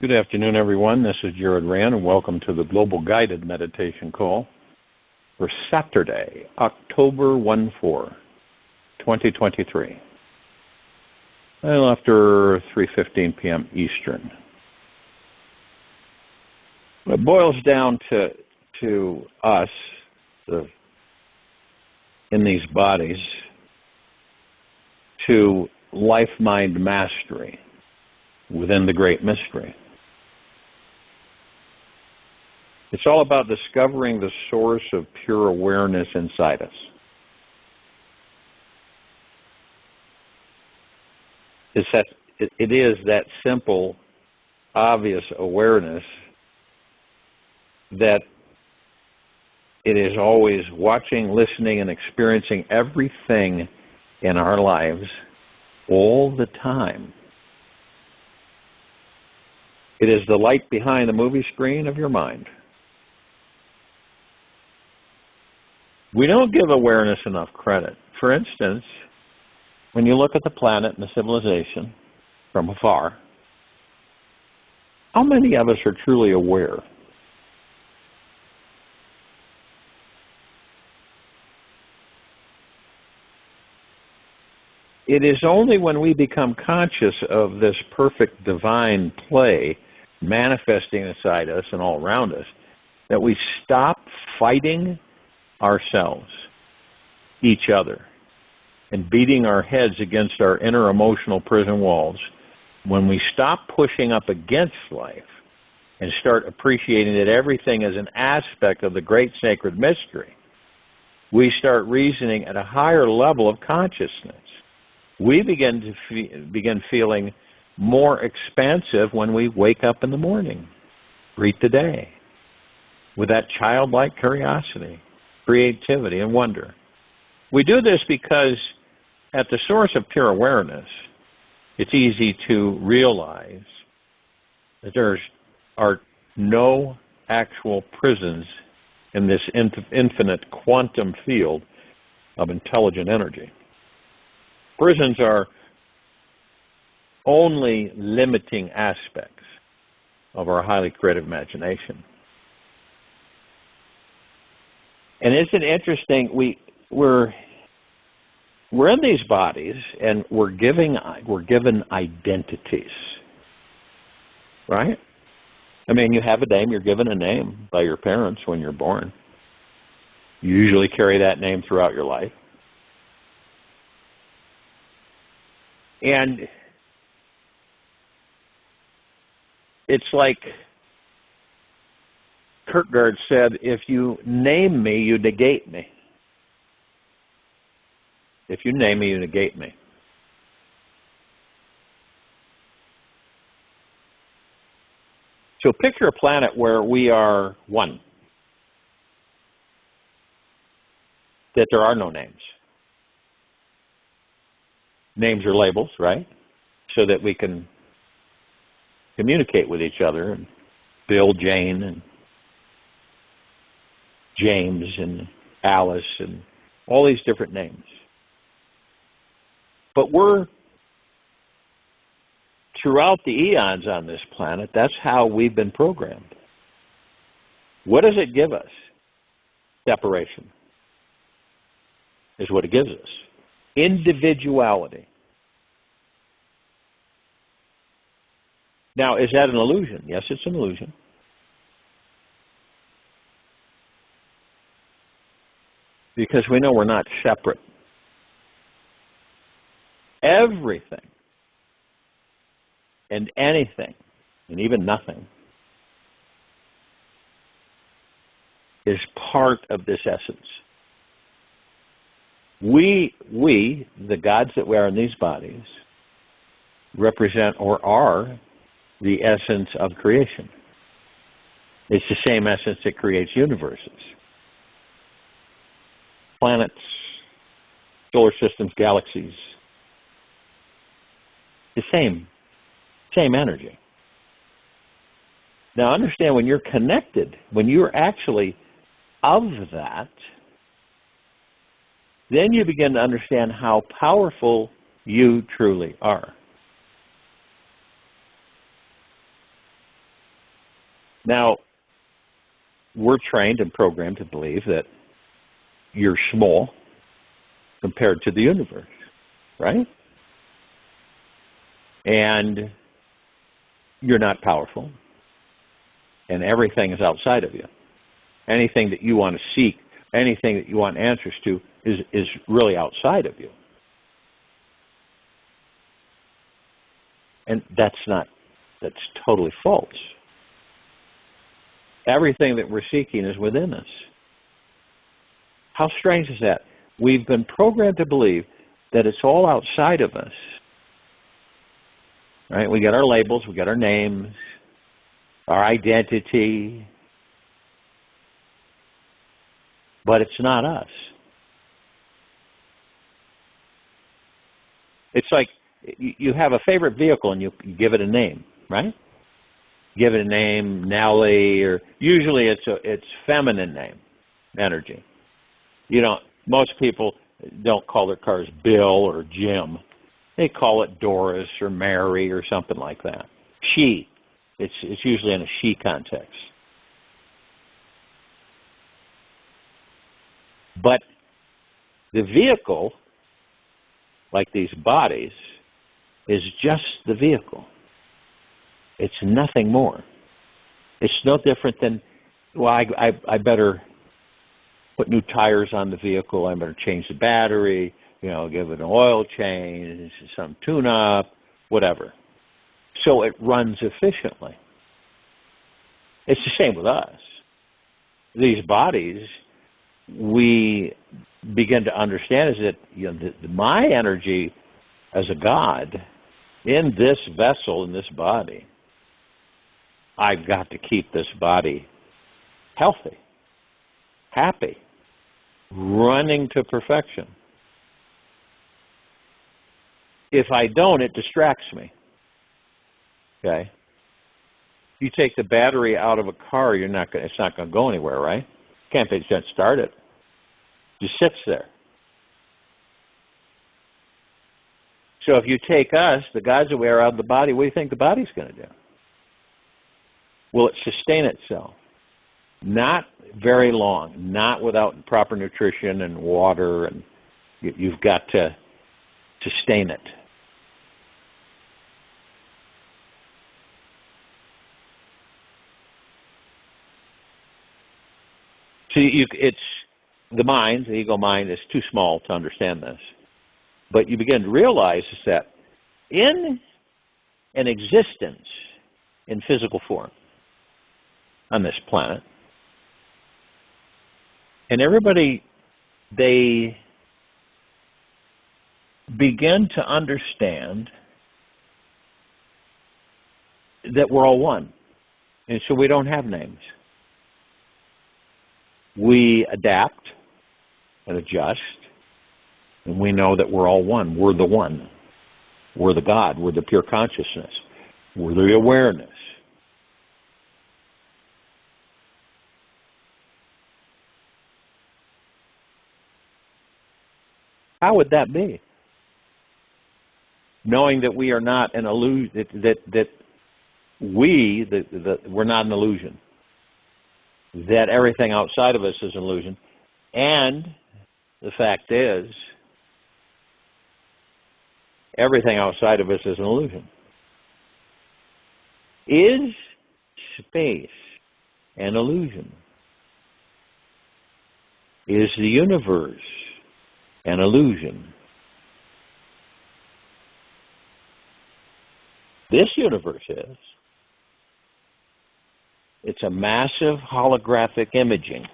Good afternoon, everyone. This is Jared Rand, and welcome to the Global Guided Meditation Call for Saturday, October 14, 2023. Well, after 3:15 p.m. Eastern. It boils down to us in these bodies to life-mind mastery within the Great Mystery. It's all about discovering the source of pure awareness inside us. It is that simple, obvious awareness that it is always watching, listening, and experiencing everything in our lives all the time. It is the light behind the movie screen of your mind. We don't give awareness enough credit. For instance, when you look at the planet and the civilization from afar, how many of us are truly aware? It is only when we become conscious of this perfect divine play manifesting inside us and all around us that we stop fighting ourselves, each other, and beating our heads against our inner emotional prison walls. When we stop pushing up against life and start appreciating that everything is an aspect of the great sacred mystery, we start reasoning at a higher level of consciousness. We begin feeling more expansive when we wake up in the morning, greet the day with that childlike curiosity, creativity, and wonder. We do this because at the source of pure awareness, it's easy to realize that there are no actual prisons in this infinite quantum field of intelligent energy. Prisons are only limiting aspects of our highly creative imagination. And isn't it interesting? We're in these bodies, and we're given identities, right? I mean, you have a name. You're given a name by your parents when you're born. You usually carry that name throughout your life. And it's like Kierkegaard said, if you name me, you negate me. If you name me, you negate me. So picture a planet where we are one, that there are no names. Names are labels, right? So that we can communicate with each other, and Bill, Jane, and James, and Alice, and all these different names. But we're, throughout the eons on this planet, that's how we've been programmed. What does it give us? Separation is what it gives us. Individuality. Now, is that an illusion? Yes, it's an illusion. Because we know we're not separate. Everything and anything, and even nothing, is part of this essence. We, the gods that we are in these bodies, represent or are the essence of creation. It's the same essence that creates universes. Planets, solar systems, galaxies. The same energy. Now understand, when you're connected, when you're actually of that, then you begin to understand how powerful you truly are. Now, we're trained and programmed to believe that you're small compared to the universe, right? And you're not powerful, and everything is outside of you. Anything that you want to seek, anything that you want answers to is really outside of you. And that's totally false. Everything that we're seeking is within us. How strange is that? We've been programmed to believe that it's all outside of us. Right? We got our labels, we got our names, our identity, but it's not us. It's like you have a favorite vehicle and you give it a name, right? Give it a name, Nellie, or usually it's feminine name, energy. Most people don't call their cars Bill or Jim. They call it Doris or Mary or something like that. She. It's usually in a she context. But the vehicle, like these bodies, is just the vehicle. It's nothing more. It's no different than, well, I better put new tires on the vehicle, I better change the battery, give it an oil change, some tune-up, whatever. So it runs efficiently. It's the same with us. These bodies, we begin to understand is that my energy as a God in this vessel, in this body, I've got to keep this body healthy, happy, running to perfection. If I don't, it distracts me. Okay? You take the battery out of a car, it's not going to go anywhere, right? Can't just start it. It just sits there. So if you take us, the gods that we are out of the body, what do you think the body's going to do? Will it sustain itself? Not very long, not without proper nutrition and water, and you've got to sustain it. So it's the mind, the ego mind, is too small to understand this. But you begin to realize is that in an existence in physical form on this planet, and everybody, they begin to understand that we're all one. And so we don't have names. We adapt and adjust, and we know that we're all one. We're the one. We're the God. We're the pure consciousness. We're the awareness. How would that be? Knowing that we are not an illusion, that we're not an illusion. That everything outside of us is an illusion. And the fact is, everything outside of us is an illusion. Is space an illusion? Is the universe an illusion? This universe is. It's a massive holographic imaging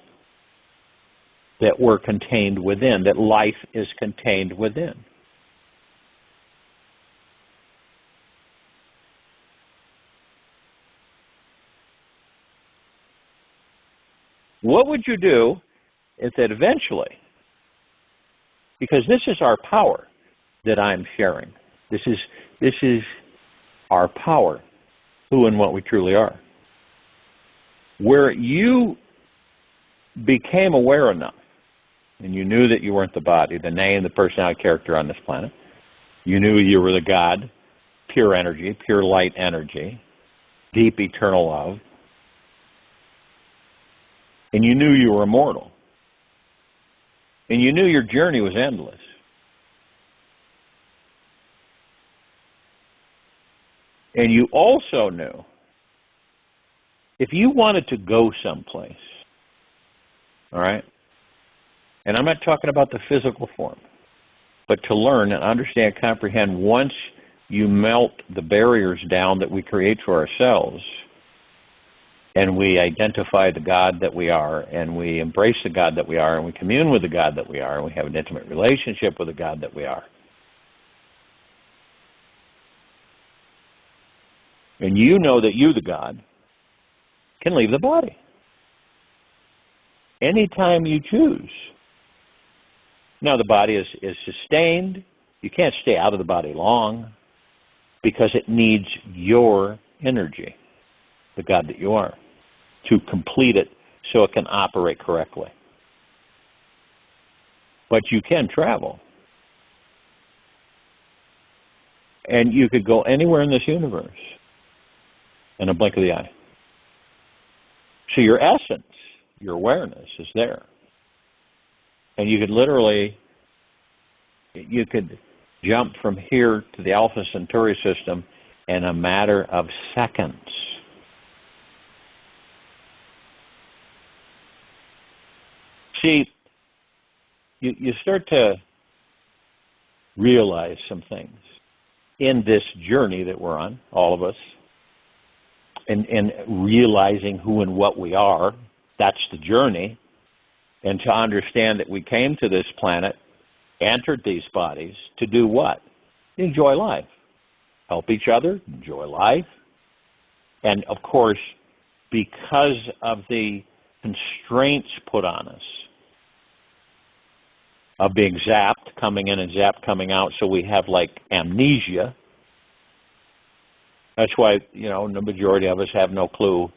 that we're contained within, that life is contained within. What would you do if that eventually, because this is our power that I'm sharing. This is our power, who and what we truly are. Where you became aware enough, and you knew that you weren't the body, the name, the personality, character on this planet. You knew you were the God, pure energy, pure light energy, deep eternal love. and you knew you were immortal, and you knew your journey was endless, and you also knew if you wanted to go someplace, all right, and I'm not talking about the physical form, but to learn and understand, comprehend, once you melt the barriers down that we create for ourselves, and we identify the God that we are, and we embrace the God that we are, and we commune with the God that we are, and we have an intimate relationship with the God that we are. And you know that you, the God, can leave the body anytime you choose. Now, the body is sustained. You can't stay out of the body long because it needs your energy, the God that you are, to complete it so it can operate correctly. But you can travel. And you could go anywhere in this universe in a blink of the eye. So your essence, your awareness is there. And you could literally, you could jump from here to the Alpha Centauri system in a matter of seconds. See, you start to realize some things in this journey that we're on, all of us, and realizing who and what we are. That's the journey. And to understand that we came to this planet, entered these bodies, to do what? Enjoy life. Help each other, enjoy life. And, of course, because of the constraints put on us of being zapped, coming in and zapped, coming out, so we have like amnesia. That's why, you know, the majority of us have no clue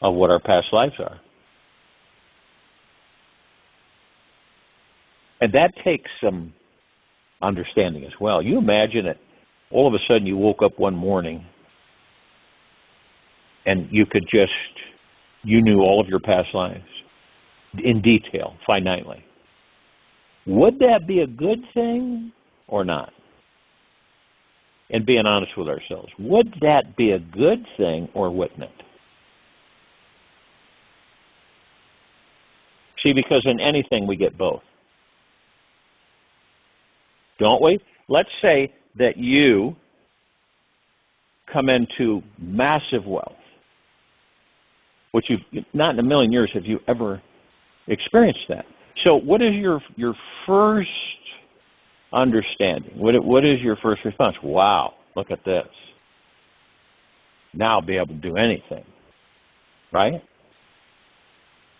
of what our past lives are. And that takes some understanding as well. You imagine it, all of a sudden you woke up one morning and you could just, you knew all of your past lives in detail, finitely. Would that be a good thing or not? And being honest with ourselves, would that be a good thing or wouldn't it? See, because in anything we get both. Don't we? Let's say that you come into massive wealth, which you've, not in a million years have you ever experienced that. So what is your first understanding? What is your first response? Wow, look at this. Now I'll be able to do anything, right?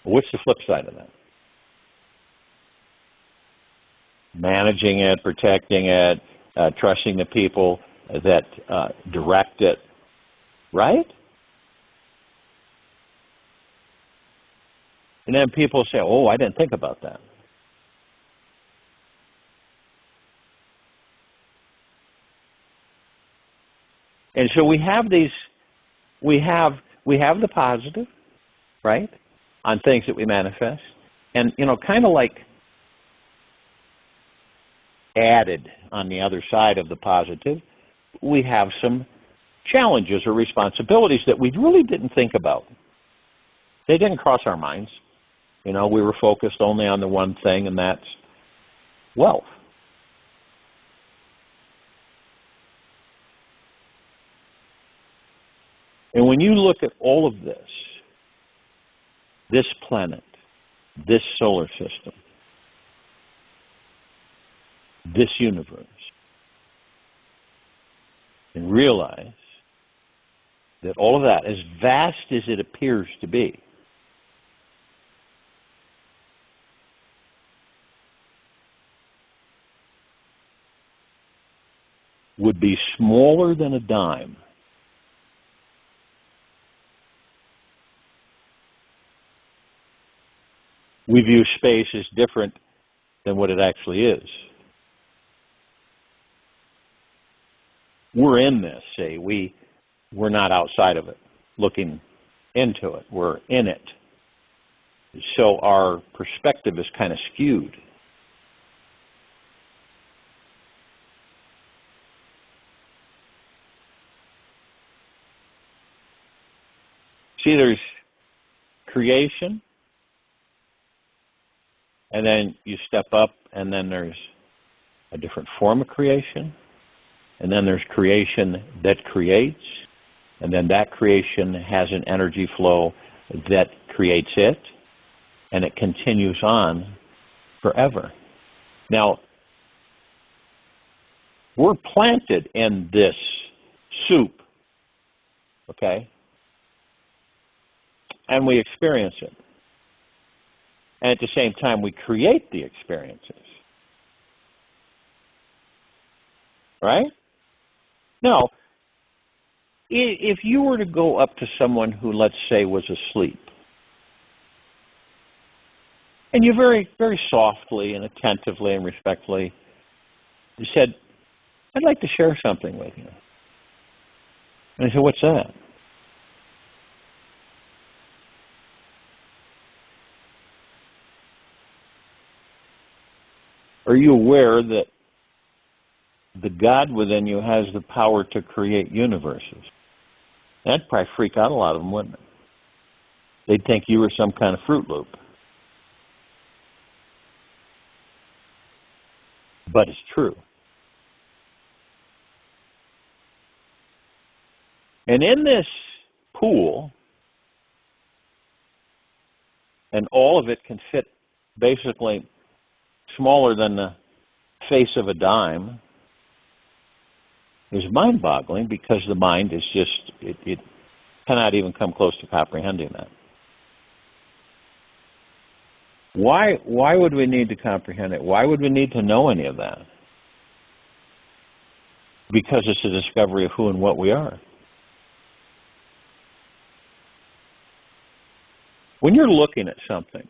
What's the flip side of that? Managing it, protecting it, trusting the people that direct it, right? And then people say, oh, I didn't think about that. And so we have these, we have the positive, right, on things that we manifest. And, you know, kind of like added on the other side of the positive, we have some challenges or responsibilities that we really didn't think about. They didn't cross our minds. You know, we were focused only on the one thing, and that's wealth. And when you look at all of this, this planet, this solar system, this universe, and realize that all of that, as vast as it appears to be, would be smaller than a dime we view space as different than what it actually is. We're in this, see. We're not outside of it, looking into it. We're in it. So our perspective is kind of skewed. See, there's creation, and then you step up, and then there's a different form of creation, and then there's creation that creates, and then that creation has an energy flow that creates it, and it continues on forever. Now, we're planted in this soup, okay? And we experience it. And at the same time, we create the experiences. Right? Now, if you were to go up to someone who, let's say, was asleep, and you very, very softly and attentively and respectfully said, I'd like to share something with you. And I said, what's that? Are you aware that the God within you has the power to create universes? That'd probably freak out a lot of them, wouldn't it? They'd think you were some kind of Fruit Loop. But it's true. And in this pool, and all of it can fit basically smaller than the face of a dime, is mind-boggling because the mind is just, it cannot even come close to comprehending that. Why would we need to comprehend it? Why would we need to know any of that? Because it's a discovery of who and what we are. When you're looking at something,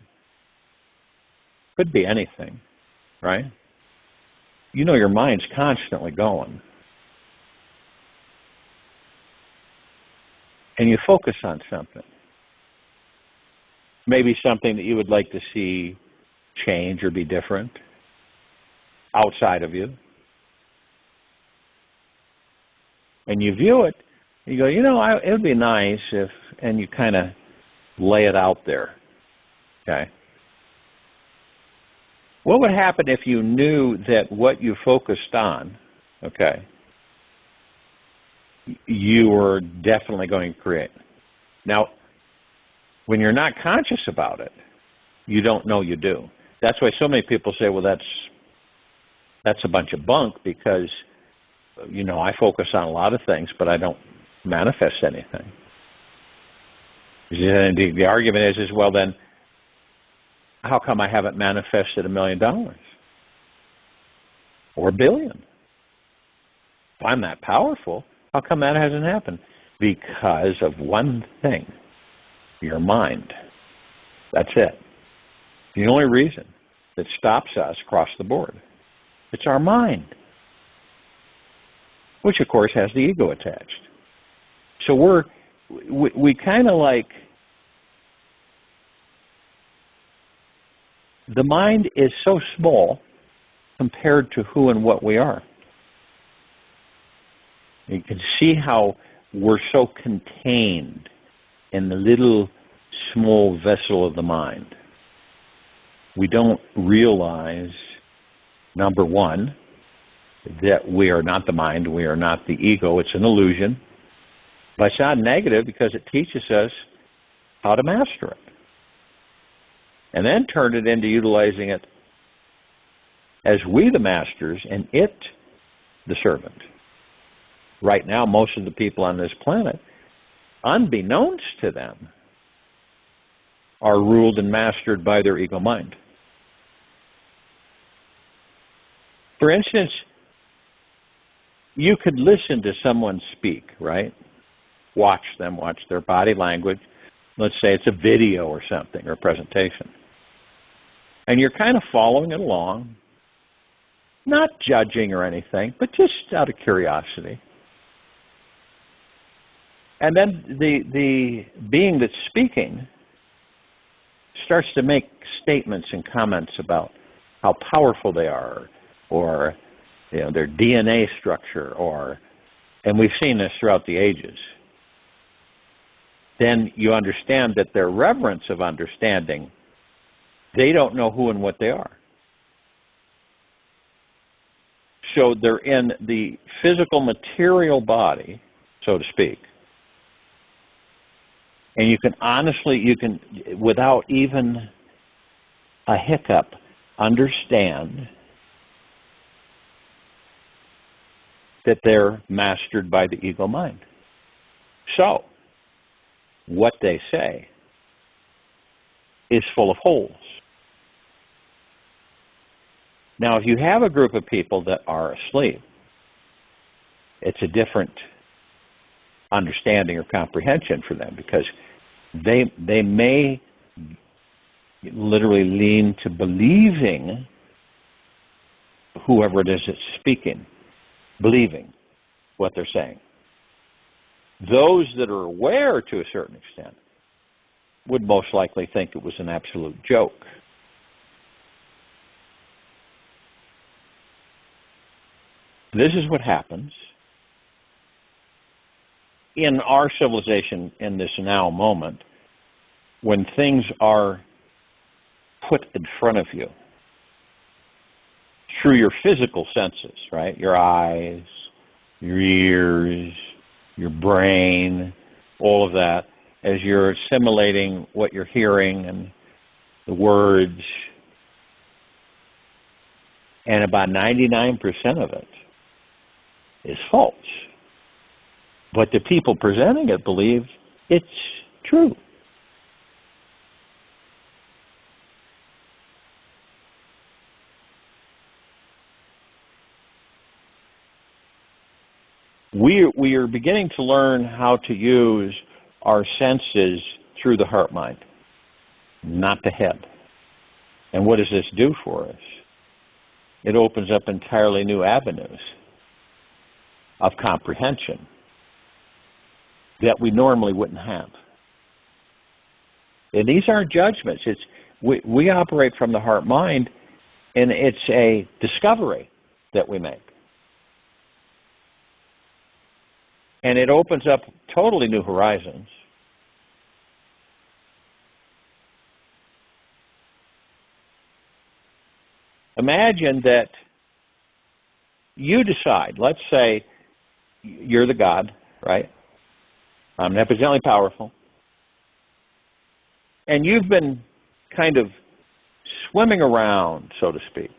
could be anything, right? You know your mind's constantly going. And you focus on something. Maybe something that you would like to see change or be different outside of you. And you view it, and you go, it would be nice if, and you kind of lay it out there, okay? What would happen if you knew that what you focused on, okay, you were definitely going to create? Now, when you're not conscious about it, you don't know you do. That's why so many people say, well, that's a bunch of bunk because, I focus on a lot of things, but I don't manifest anything. And the argument is, well, then, how come I haven't manifested $1 million? Or $1 billion? If I'm that powerful, how come that hasn't happened? Because of one thing, your mind. That's it. The only reason that stops us across the board, it's our mind, which of course has the ego attached. So we kind of like, the mind is so small compared to who and what we are. You can see how we're so contained in the little small vessel of the mind. We don't realize, number one, that we are not the mind, we are not the ego, it's an illusion. But it's not negative because it teaches us how to master it. And then turn it into utilizing it as we the masters and it the servant. Right now, most of the people on this planet, unbeknownst to them, are ruled and mastered by their ego mind. For instance, you could listen to someone speak, right? Watch them, watch their body language. Let's say it's a video or something, or a presentation. And you're kind of following it along, not judging or anything, but just out of curiosity. And then the being that's speaking starts to make statements and comments about how powerful they are, or their DNA structure, and we've seen this throughout the ages, then you understand that their reverence of understanding, they don't know who and what they are. So they're in the physical material body, so to speak, and you can honestly, without even a hiccup, understand that they're mastered by the ego mind. So, what they say is full of holes. Now, if you have a group of people that are asleep, it's a different understanding or comprehension for them, because they may literally lean to believing whoever it is that's speaking, believing what they're saying. Those that are aware to a certain extent would most likely think it was an absolute joke. This is what happens in our civilization in this now moment when things are put in front of you through your physical senses, right? Your eyes, your ears, your brain, all of that, as you're assimilating what you're hearing and the words. And about 99% of it is false. But the people presenting it believe it's true. We are beginning to learn how to use our senses through the heart-mind, not the head. And what does this do for us? It opens up entirely new avenues of comprehension that we normally wouldn't have. And these aren't judgments. We operate from the heart-mind, and it's a discovery that we make. And it opens up totally new horizons. Imagine that you decide, let's say you're the God, right? Omnipotently powerful. And you've been kind of swimming around, so to speak,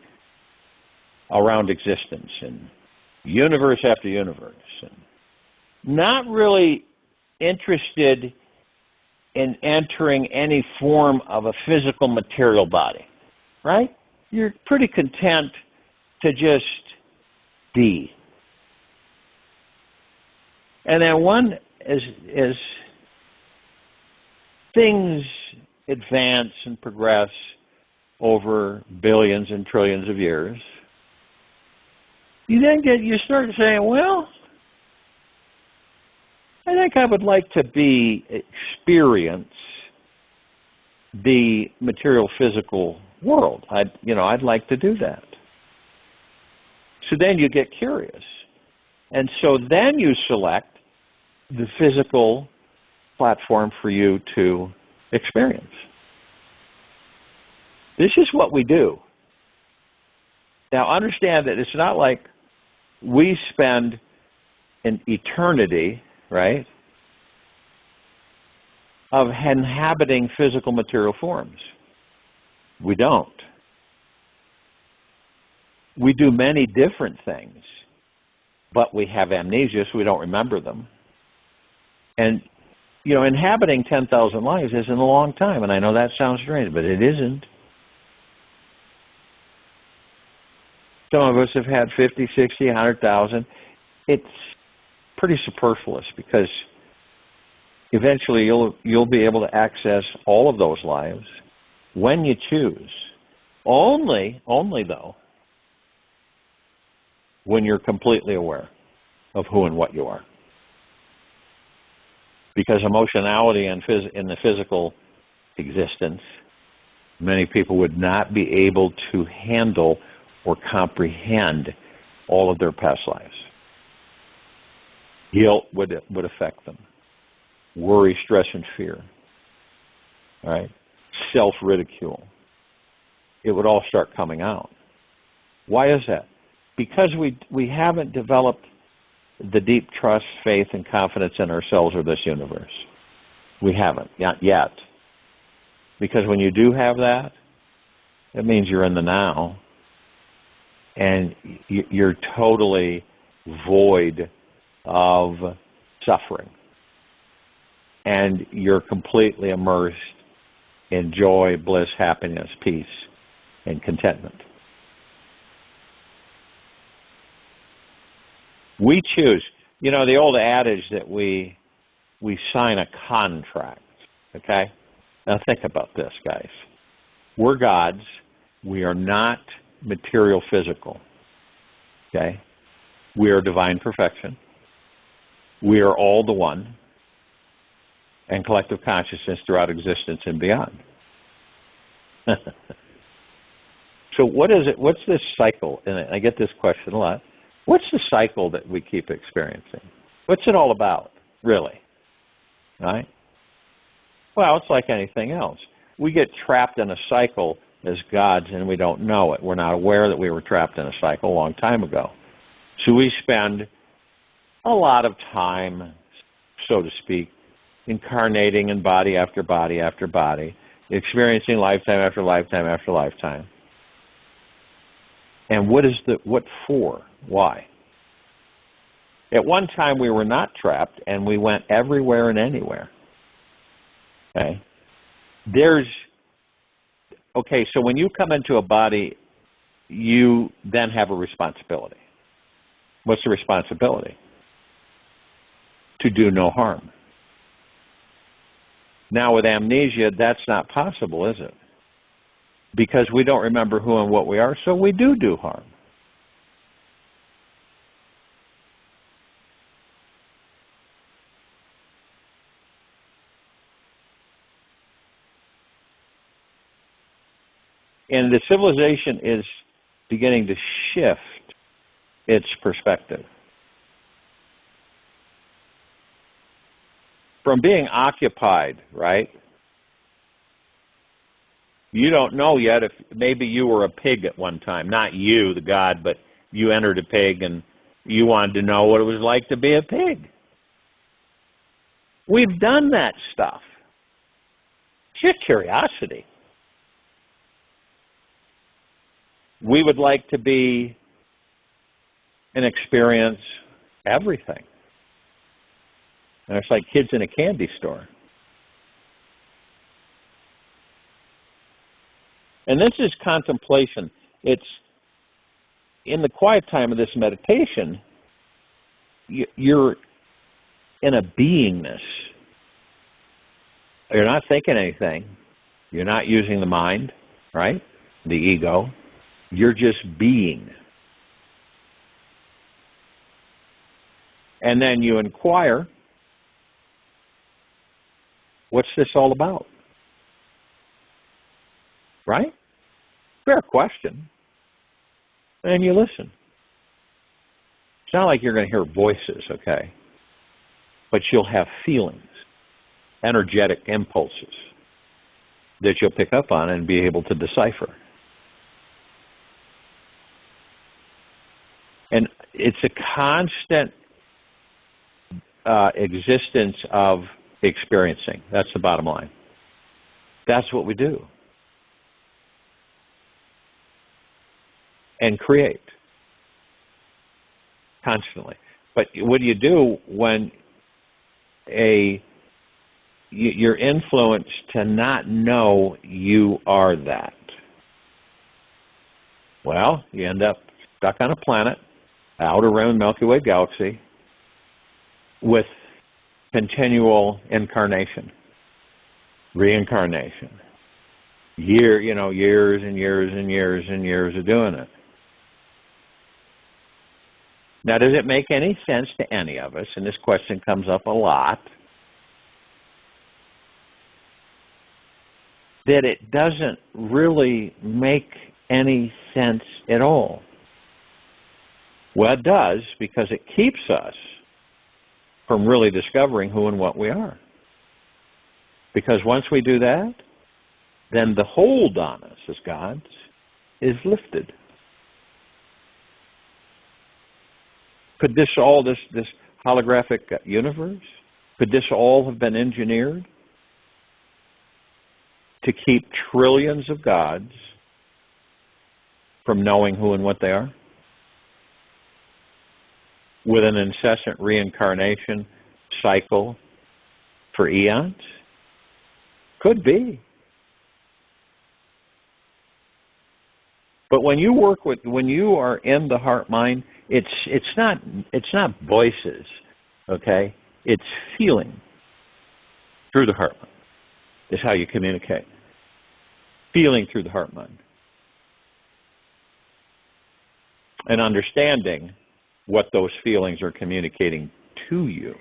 around existence and universe after universe, and not really interested in entering any form of a physical material body, right? You're pretty content to just be. And then as things advance and progress over billions and trillions of years, you start saying, well, I think I would like to experience the material physical world. I'd like to do that. So then you get curious. And so then you select the physical platform for you to experience. This is what we do. Now understand that it's not like we spend an eternity, right, of inhabiting physical material forms. We don't. We do many different things, but we have amnesia, so we don't remember them. And, inhabiting 10,000 lives isn't a long time, and I know that sounds strange, but it isn't. Some of us have had 50, 60, 100,000. It's pretty superfluous, because eventually you'll be able to access all of those lives when you choose. Only though, when you're completely aware of who and what you are. Because emotionality in the physical existence Many people would not be able to handle or comprehend all of their past lives. Guilt would affect them. Worry, stress, and fear. Right? Self-ridicule. It would all start coming out. Why is that? Because we haven't developed the deep trust, faith, and confidence in ourselves or this universe. We haven't, not yet. Because when you do have that, it means you're in the now, and you're totally void of suffering. And you're completely immersed in joy, bliss, happiness, peace, and contentment. We choose. You know, the old adage that we sign a contract, okay? Now think about this, guys. We're gods. We are not material physical, okay? We are divine perfection. We are all the one, and collective consciousness throughout existence and beyond. So what is it? What's this cycle? And I get this question a lot. What's the cycle that we keep experiencing? What's it all about, really? Right? Well, it's like anything else. We get trapped in a cycle as gods, and we don't know it. We're not aware that we were trapped in a cycle a long time ago. So we spend a lot of time, so to speak, incarnating in body after body after body, experiencing lifetime after lifetime after lifetime. And what for? Why? At one time we were not trapped, and we went everywhere and anywhere. Okay? So when you come into a body, you then have a responsibility. What's the responsibility? To do no harm. Now with amnesia, that's not possible, is it? Because we don't remember who and what we are, so we do harm. And the civilization is beginning to shift its perspective. From being occupied, right? You don't know yet if maybe you were a pig at one time. Not you, the god, but you entered a pig and you wanted to know what it was like to be a pig. We've done that stuff. It's your curiosity. We would like to be and experience everything. And it's like kids in a candy store. And this is contemplation. It's in the quiet time of this meditation, you're in a beingness. You're not thinking anything. You're not using the mind, right? The ego. You're just being. And then you inquire, what's this all about? Right? Fair question. And you listen. It's not like you're going to hear voices, okay? But you'll have feelings, energetic impulses that you'll pick up on and be able to decipher. And it's a constant existence of experiencing. That's the bottom line. That's what we do. And create. Constantly. But what do you do when you're influenced to not know you are that? Well, you end up stuck on a planet out around the Milky Way galaxy with continual incarnation, reincarnation, years and years and years and years of doing it. Now, does it make any sense to any of us? And this question comes up a lot. that it doesn't really make any sense at all. Well, it does, because it keeps us from really discovering who and what we are. Because once we do that, then the hold on us as gods is lifted. Could this holographic universe, could this all have been engineered to keep trillions of gods from knowing who and what they are? With an incessant reincarnation cycle for eons? Could be. But when you are in the heart mind, it's not voices, okay? It's feeling through the heart mind is how you communicate. Feeling through the heart mind. And understanding what those feelings are communicating to you.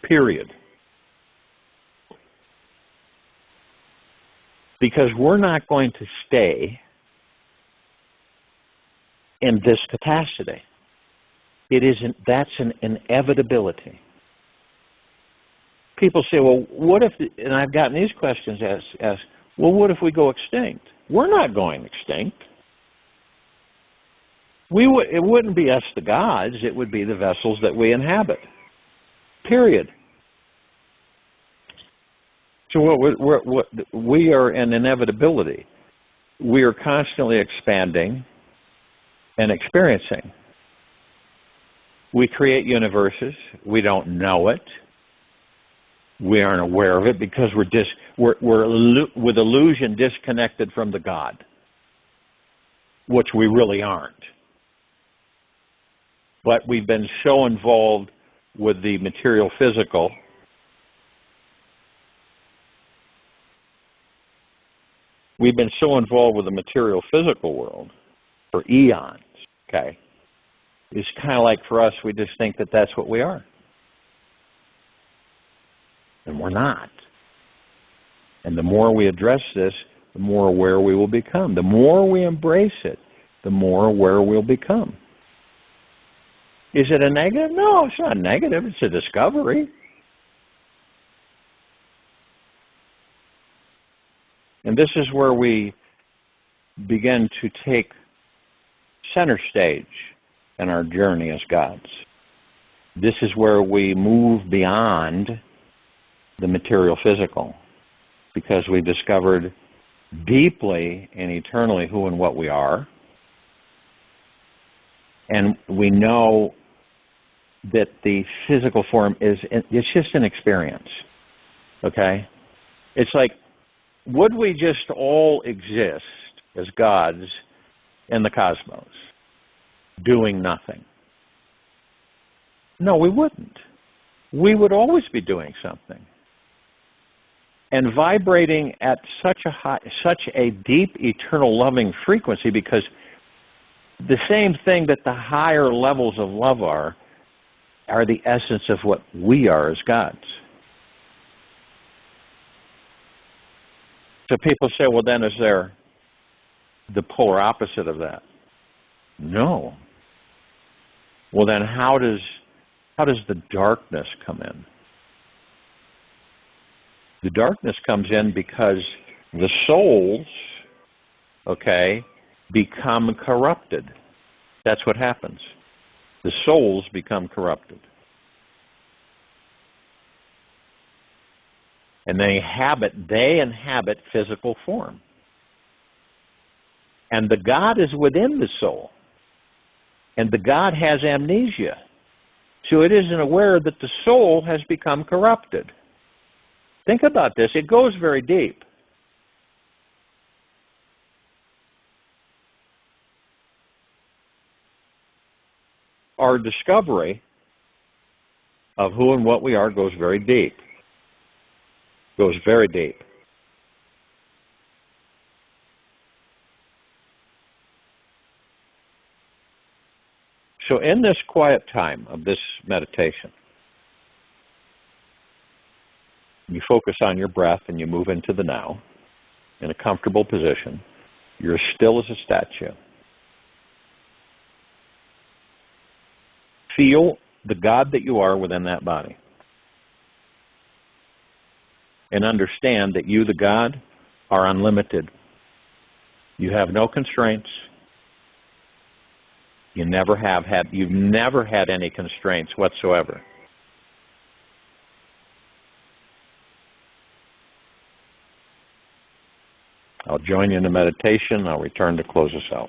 Period. Because we're not going to stay in this capacity. That's an inevitability. People say, well, what if, and I've gotten these questions asked, well, what if we go extinct? We're not going extinct. It wouldn't be us, the gods. It would be the vessels that we inhabit. Period. So we are an inevitability. We are constantly expanding and experiencing. We create universes. We don't know it. We aren't aware of it because we're with illusion disconnected from the God, which we really aren't. But we've been so involved with the material physical world for eons, okay? It's kind of like for us, we just think that that's what we are. And we're not. And the more we address this, the more aware we will become. The more we embrace it, the more aware we'll become. Is it a negative? No, it's not negative. It's a discovery. And this is where we begin to take center stage in our journey as gods. This is where we move beyond the material physical, because we discovered deeply and eternally who and what we are. And we know that the physical form it's just an experience, okay? It's like, would we just all exist as gods in the cosmos, doing nothing? No, we wouldn't. We would always be doing something. And vibrating at such a deep, eternal, loving frequency, because the same thing that the higher levels of love are the essence of what we are as gods. So people say, well, then is there the polar opposite of that? No. Well, then how does the darkness come in? The darkness comes in because the souls, okay, become corrupted. That's what happens. The souls become corrupted. And they inhabit physical form. And the God is within the soul. And the God has amnesia. So it isn't aware that the soul has become corrupted. Think about this. It goes very deep. Our discovery of who and what we are goes very deep. Goes very deep. So in this quiet time of this meditation, You focus on your breath and you move into the now in a comfortable position. You're as still as a statue. Feel the God that you are within that body. And understand that you, the God, are unlimited. You have no constraints. You've never had any constraints whatsoever. I'll join you in the meditation. I'll return to close us out.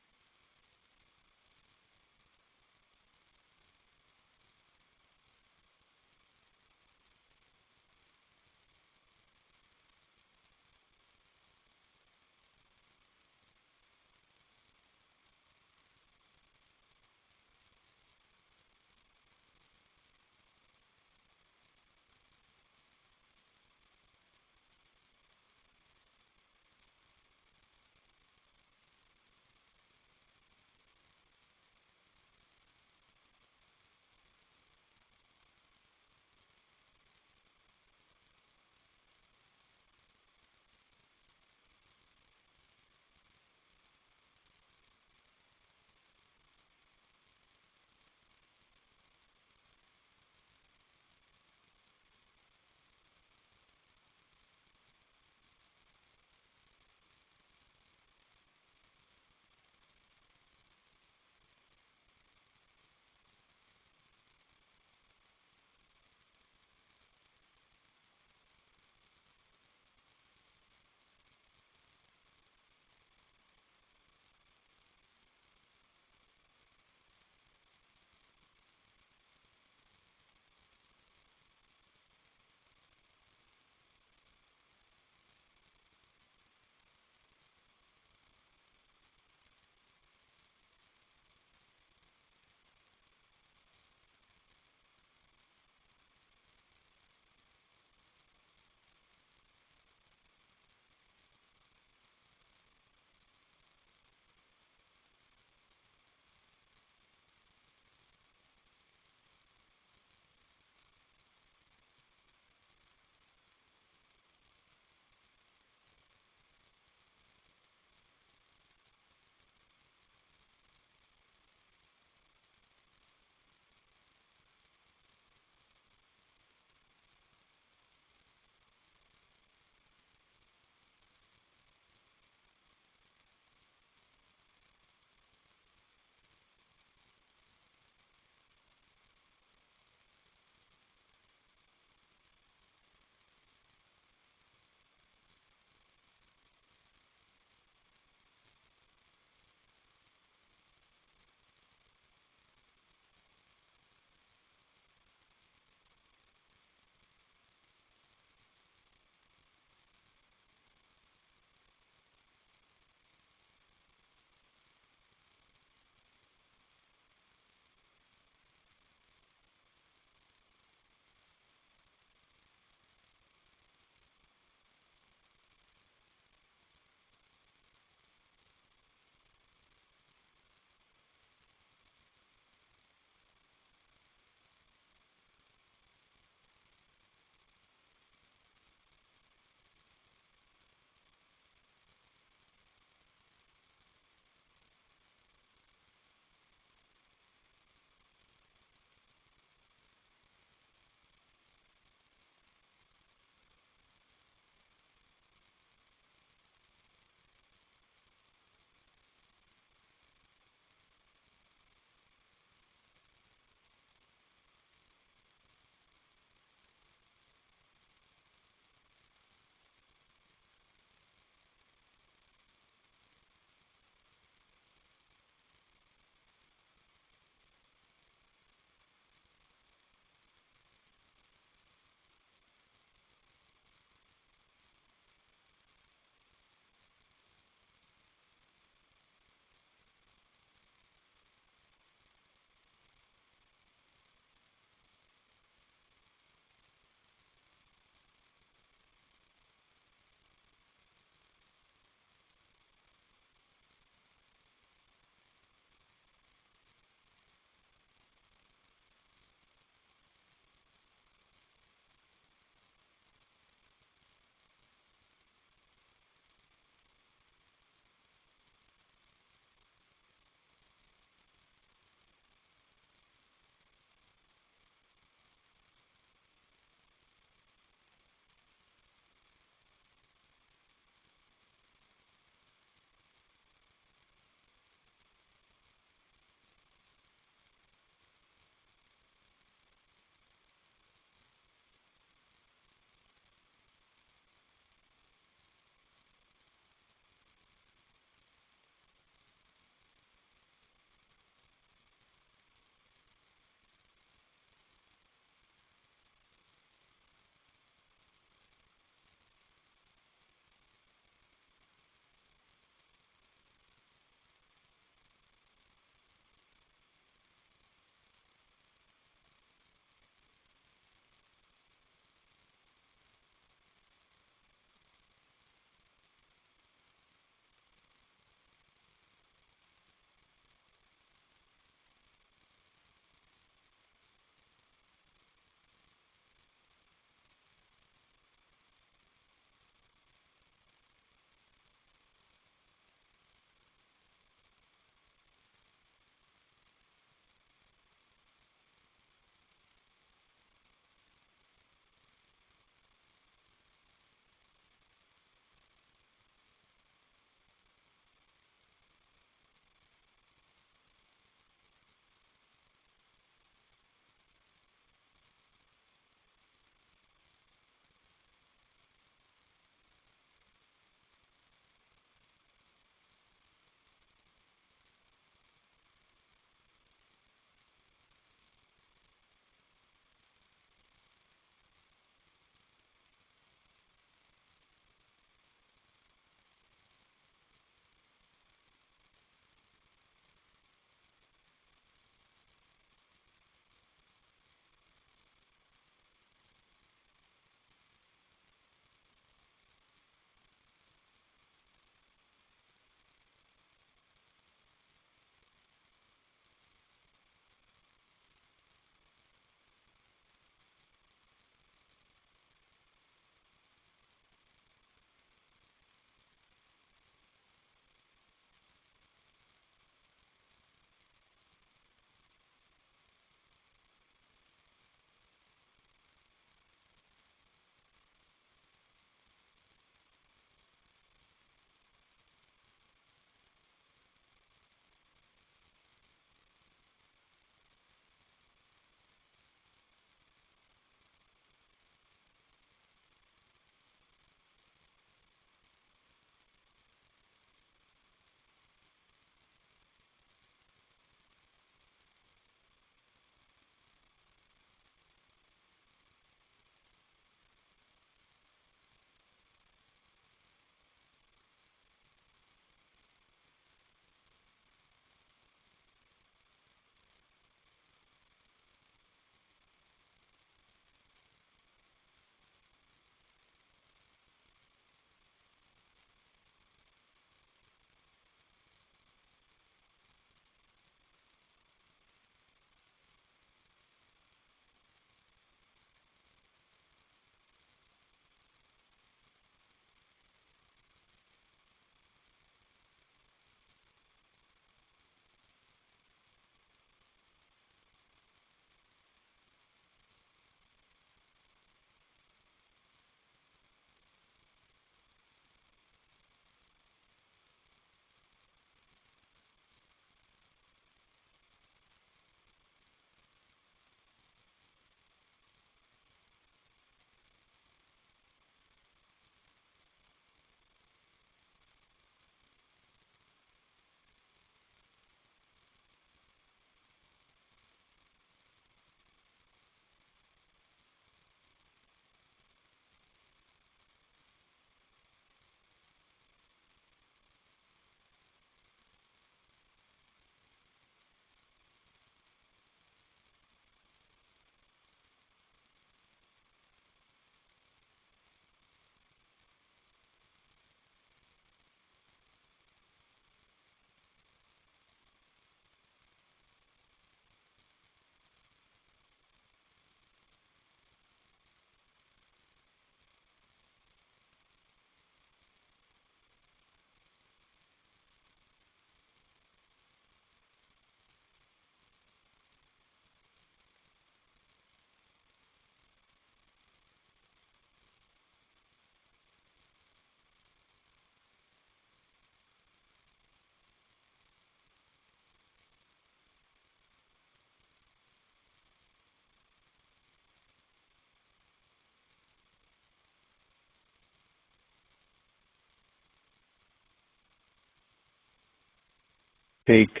take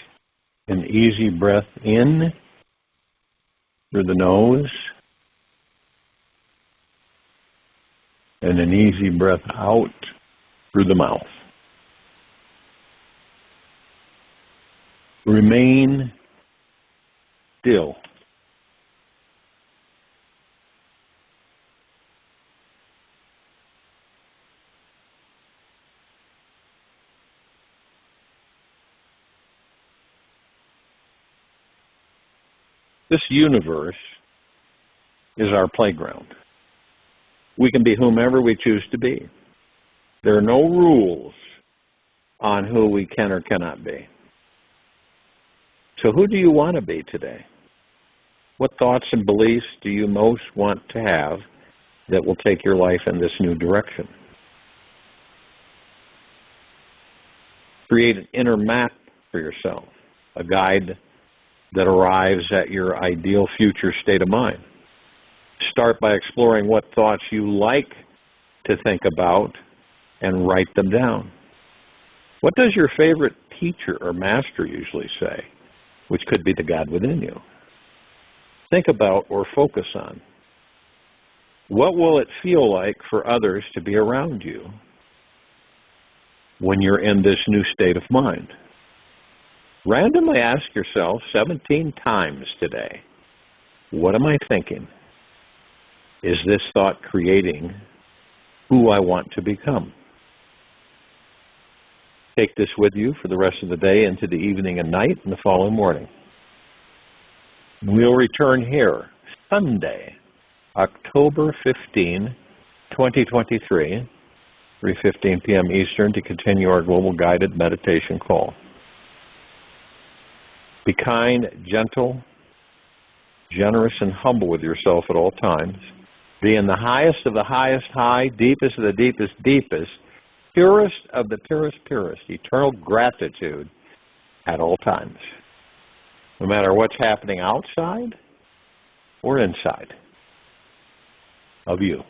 an easy breath in through the nose and an easy breath out through the mouth. Remain still. This universe is our playground. We can be whomever we choose to be. There are no rules on who we can or cannot be. So who do you want to be today? What thoughts and beliefs do you most want to have that will take your life in this new direction? Create an inner map for yourself, a guide that arrives at your ideal future state of mind. Start by exploring what thoughts you like to think about and write them down. What does your favorite teacher or master usually say, which could be the God within you? Think about or focus on. What will it feel like for others to be around you when you're in this new state of mind? Randomly ask yourself 17 times today, what am I thinking? Is this thought creating who I want to become? Take this with you for the rest of the day into the evening and night and the following morning. We'll return here Sunday, October 15, 2023, 3:15 p.m. Eastern, to continue our global guided meditation call. Be kind, gentle, generous, and humble with yourself at all times. Be in the highest of the highest high, deepest of the deepest deepest, purest of the purest purest, eternal gratitude at all times, no matter what's happening outside or inside of you.